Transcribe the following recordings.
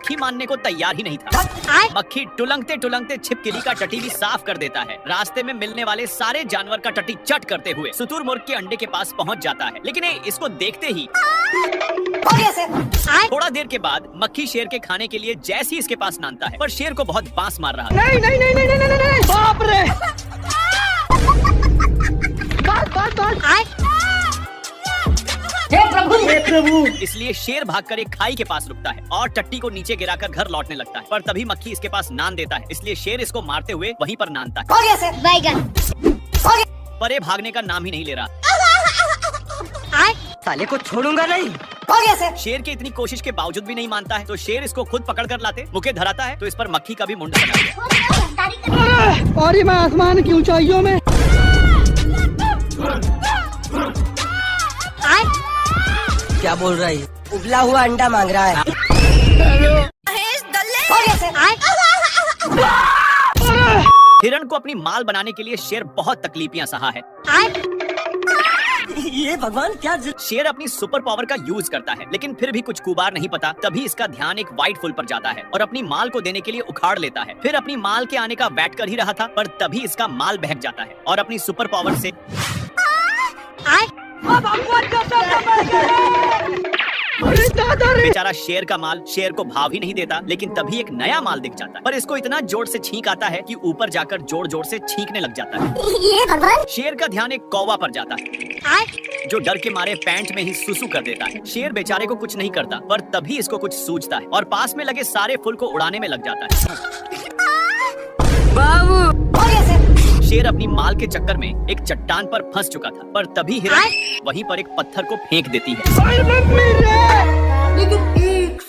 मक्खी मानने को तैयार ही नहीं था। मक्खी टुलंगते टुलंगते छिपकली का टटी भी साफ कर देता है। रास्ते में मिलने वाले सारे जानवर का टटी चट करते हुए शुतुरमुर्ग के अंडे के पास पहुंच जाता है, लेकिन इसको देखते ही थोड़ा देर के बाद मक्खी शेर के खाने के लिए जैसे ही इसके पास नानता है, पर शेर को बहुत बांस मार रहा है। नहीं नहीं नहीं नहीं नहीं नहीं नहीं, बाप रे! बात हे प्रभु! इसलिए शेर भागकर एक खाई के पास रुकता है और टट्टी को नीचे गिराकर घर लौटने लगता है, पर तभी मक्खी इसके पास नान देता है, इसलिए शेर इसको मारते हुए वहीं पर नानता है। पर ये भागने का नाम ही नहीं ले रहा। साले को छोड़ूंगा नहीं। शेर की इतनी कोशिश के बावजूद भी नहीं मानता है, तो शेर इसको खुद पकड़ कर लाते मुके धराता है, तो इस पर मक्खी का भी मुंड बना गया। और मैं आसमान की ऊंचाइयों में। क्या बोल रहा है? उबला हुआ अंडा मांग रहा है। हिरण को अपनी माल बनाने के लिए शेर बहुत तकलीफियां सहा है। ये भगवान क्या शेर अपनी सुपर पावर का यूज करता है, लेकिन फिर भी कुछ कुबार नहीं पता। तभी इसका ध्यान एक व्हाइट फुल पर जाता है और अपनी माल को देने के लिए उखाड़ लेता है। फिर अपनी माल के आने का वेट कर ही रहा था, पर तभी इसका माल बहक जाता है और अपनी सुपर पावर से बेचारा शेर का माल शेर को भाव ही नहीं देता, लेकिन तभी एक नया माल दिख जाता है, पर इसको इतना जोर से छींक आता है कि ऊपर जाकर जोर जोर से छींकने लग जाता है। शेर का ध्यान एक कौवा पर जाता है, जो डर के मारे पैंट में ही सुसु कर देता है। शेर बेचारे को कुछ नहीं करता, पर तभी इसको कुछ सूझता है और पास में लगे सारे फूल को उड़ाने में लग जाता है। शेर अपनी माल के चक्कर में एक चट्टान पर फंस चुका था, पर तभी हिरण वहीं पर एक पत्थर को फेंक देती है। लेकिन एक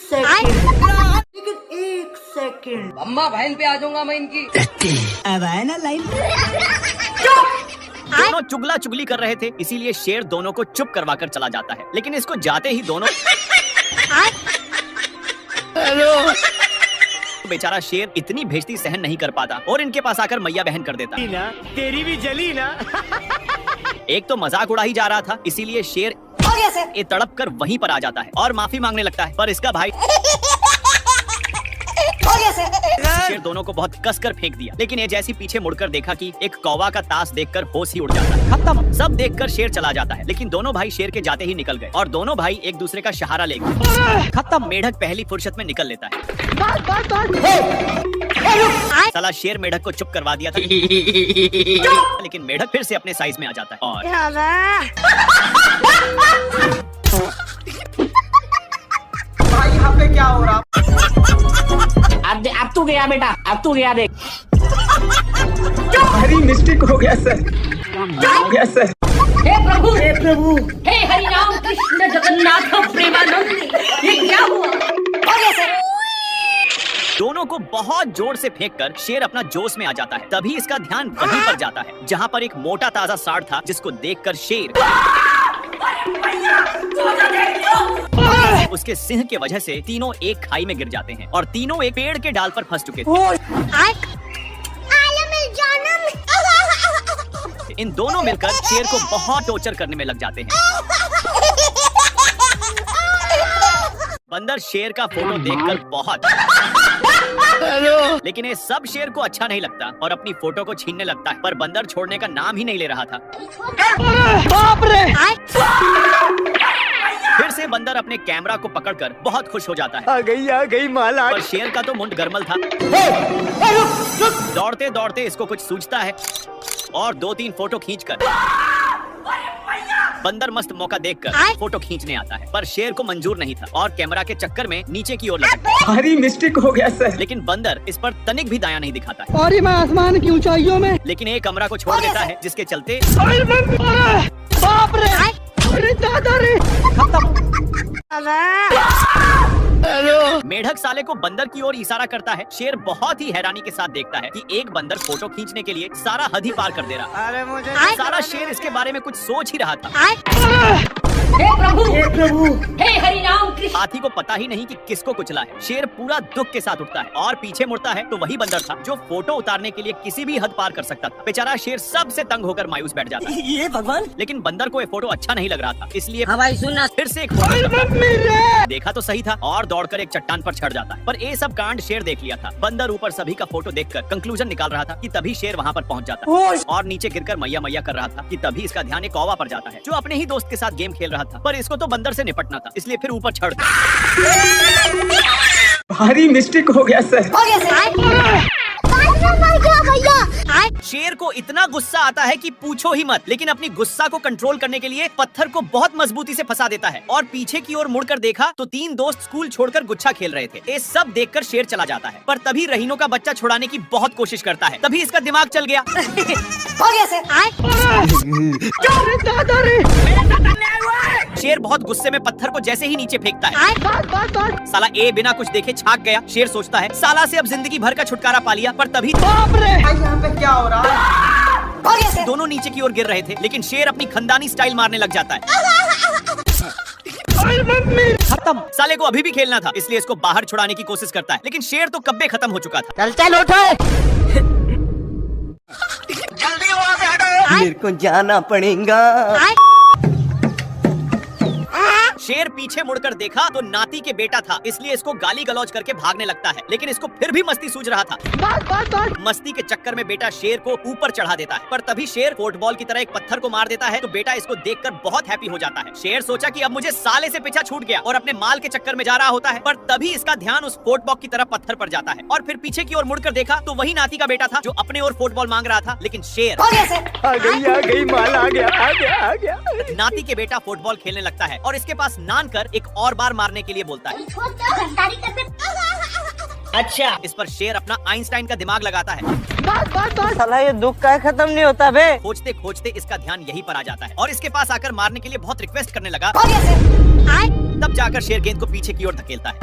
सेकंड अम्मा बहन पे आ जाऊंगा मैं इनकी। अब आए ना लाइन। दोनों चुगला चुगली कर रहे थे, इसीलिए शेर दोनों को चुप करवा कर चला जाता है, लेकिन इसको जाते ही दोनों बेचारा शेर इतनी भेजती सहन नहीं कर पाता और इनके पास आकर मैया बहन कर देता। तेरी भी जली ना। एक तो मजाक उड़ा ही जा रहा था, इसीलिए शेर ये तड़प कर वहीं पर आ जाता है और माफी मांगने लगता है, पर इसका भाई शेर दोनों को बहुत कसकर फेंक दिया। लेकिन ये जैसी पीछे मुड़कर देखा कि एक कौवा का ताश देखकर होश ही उड़ जाता है। खत्म। सब देखकर शेर चला जाता है, लेकिन दोनों भाई शेर के जाते ही निकल गए और दोनों भाई एक दूसरे का सहारा ले गए। खत्म। मेढक पहली फुर्सत में निकल लेता है। साला शेर मेढक को चुप करवा दिया था, लेकिन मेढक फिर से अपने साइज में आ जाता है और भाई यहाँ पे क्या हो रहा? अब तू गया बेटा, अब तू गया देख। हरी मिस्टेक हो गया सर। हे प्रभु, हे प्रभु, हे हरि राम कृष्ण जगन्नाथ प्रेमानंद, ये क्या हुआ? दोनों को बहुत जोर से फेंककर शेर अपना जोश में आ जाता है। तभी इसका ध्यान वहीं पर जाता है जहाँ पर एक मोटा ताजा सांड था, जिसको देखकर शेर उसके सिंह के वजह से तीनों एक खाई में गिर जाते हैं और तीनों एक पेड़ के डाल पर फंस चुके थे। इन दोनों मिलकर शेर को बहुत टॉर्चर करने में लग जाते हैं। बंदर शेर का फोटो देखकर बहुत लेकिन ये सब शेर को अच्छा नहीं लगता और अपनी फोटो को छीनने लगता है, पर बंदर छोड़ने का नाम ही नहीं ले रहा था। बाप रे! फिर से बंदर अपने कैमरा को पकड़कर बहुत खुश हो जाता है। आ गई माल पर शेर का तो मुंड गरमल था। दौड़ते दौड़ते इसको कुछ सूझता है और 2-3 फोटो खींचकर बंदर मस्त मौका देखकर फोटो खींचने आता है, पर शेर को मंजूर नहीं था और कैमरा के चक्कर में नीचे की ओर लटकता है। हरी मिस्टेक हो गया सर। लेकिन बंदर इस पर तनिक भी दया नहीं दिखाता है और मैं आसमान की ऊंचाइयों में। लेकिन एक कमरा को छोड़ देता है, जिसके चलते बाप रे! अरे दादा रे! मेढक साले को बंदर की ओर इशारा करता है। शेर बहुत ही हैरानी के साथ देखता है कि एक बंदर फोटो खींचने के लिए सारा हद ही पार कर दे रहा है। अरे मुझे सारा शेर इसके बारे में कुछ सोच ही रहा था। हे प्रभु हे हरि नाम कृष्ण। हाथी को पता ही नहीं कि किसको कुचला है। शेर पूरा दुख के साथ उठता है और पीछे मुड़ता है तो वही बंदर था जो फोटो उतारने के लिए किसी भी हद पार कर सकता था। बेचारा शेर सबसे तंग होकर मायूस बैठ जाता है। ये भगवान। लेकिन बंदर को ये फोटो अच्छा नहीं लग रहा था, इसलिए हाँ भाई सुनना। फिर से एक फोटो देखा तो सही था और दौड़कर एक चट्टान पर चढ़ जाता है। पर ये सब कांड शेर देख लिया था। बंदर ऊपर सभी का फोटो देखकर कंक्लूजन निकाल रहा था कि तभी शेर वहाँ पर पहुँच जाता है और नीचे गिरकर मैया मैया कर रहा था कि तभी इसका ध्यान एक कौवा पर जाता है जो अपने ही दोस्त के साथ गेम खेल रहा था। पर इसको तो बंदर से निपटना था, इसलिए फिर ऊपर चढ़ भारी मिस्टेक हो गया सर। शेर को इतना गुस्सा आता है कि पूछो ही मत, लेकिन अपनी गुस्सा को कंट्रोल करने के लिए पत्थर को बहुत मजबूती से फंसा देता है और पीछे की ओर मुड़कर देखा तो 3 दोस्त स्कूल छोड़कर गुच्छा खेल रहे थे। ये सब देखकर शेर चला जाता है, पर तभी रहीनों का बच्चा छुड़ाने की बहुत कोशिश करता है। तभी इसका दिमाग चल गया। शेर बहुत गुस्से में पत्थर को जैसे ही नीचे फेंकता है, साला ए बिना कुछ देखे छाक गया। शेर सोचता है साला से अब जिंदगी भर का छुटकारा पा लिया, पर तभी यहाँ पे क्या हो रहा है? दोनों नीचे की ओर गिर रहे थे, लेकिन शेर अपनी खंदानी स्टाइल मारने लग जाता है। खत्म। साले को अभी भी खेलना था, इसलिए इसको बाहर छुड़ाने की कोशिश करता है, लेकिन शेर तो कब्बे खत्म हो चुका था। चल चल उठो। जल्दी वहाँ से हटो। मेरे को जाना पड़ेगा। शेर पीछे मुड़कर देखा तो नाती के बेटा था, इसलिए इसको गाली गलौज करके भागने लगता है, लेकिन इसको फिर भी मस्ती सूझ रहा था। मस्ती के चक्कर में बेटा शेर को ऊपर चढ़ा देता है, पर तभी शेर फुटबॉल की तरह एक पत्थर को मार देता है तो बेटा इसको देखकर बहुत हैप्पी हो जाता है। शेर सोचा कि अब मुझे साले से पीछा छूट गया और अपने माल के चक्कर में जा रहा होता है, पर तभी इसका ध्यान उस फुटबॉल की तरफ पत्थर पर जाता है और फिर पीछे की ओर मुड़कर देखा तो वही नाती का बेटा था जो अपने ओर फुटबॉल मांग रहा था, लेकिन शेर आ गई माल आ गया। नाती के बेटा फुटबॉल खेलने लगता है और इसके पास नान कर एक और बार मारने के लिए बोलता है। अच्छा इस पर शेर अपना आइंस्टाइन का दिमाग लगाता है। साला ये दुख का खत्म नहीं होता बे। खोजते खोजते इसका ध्यान यहीं पर आ जाता है और इसके पास आकर मारने के लिए बहुत रिक्वेस्ट करने लगा। तब जाकर शेर गेंद को पीछे की ओर धकेलता है।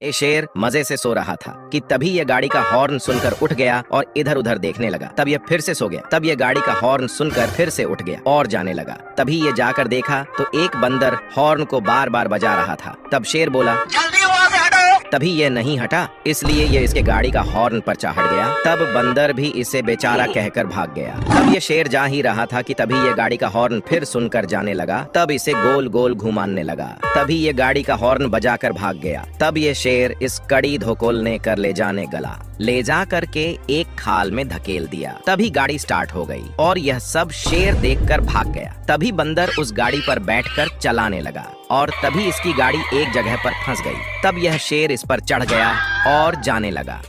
ये शेर मजे से सो रहा था कि तभी ये गाड़ी का हॉर्न सुनकर उठ गया और इधर उधर देखने लगा। तब ये फिर से सो गया। तब ये गाड़ी का हॉर्न सुनकर फिर से उठ गया और जाने लगा। तभी ये जाकर देखा तो एक बंदर हॉर्न को बार बार बजा रहा था। तब शेर बोला जल्दी वहाँ से हटो। तभी ये नहीं हटा, इसलिए ये इसके गाड़ी का हॉर्न पर चढ़ गया। तब बंदर भी इसे बेचारा कहकर भाग गया। तब ये शेर जा ही रहा था कि तभी ये गाड़ी का हॉर्न फिर सुनकर जाने लगा। तब इसे गोल गोल घुमाने लगा। तभी ये गाड़ी का हॉर्न बजाकर भाग गया। तब ये शेर इस कड़ी धोकोलने कर ले जाने गला, ले जा करके एक खाल में धकेल दिया। तभी गाड़ी स्टार्ट हो गई और यह सब शेर देखकर भाग गया। तभी बंदर उस गाड़ी पर बैठकर चलाने लगा और तभी इसकी गाड़ी एक जगह पर फंस गई। तब यह शेर इस पर चढ़ गया और जाने लगा।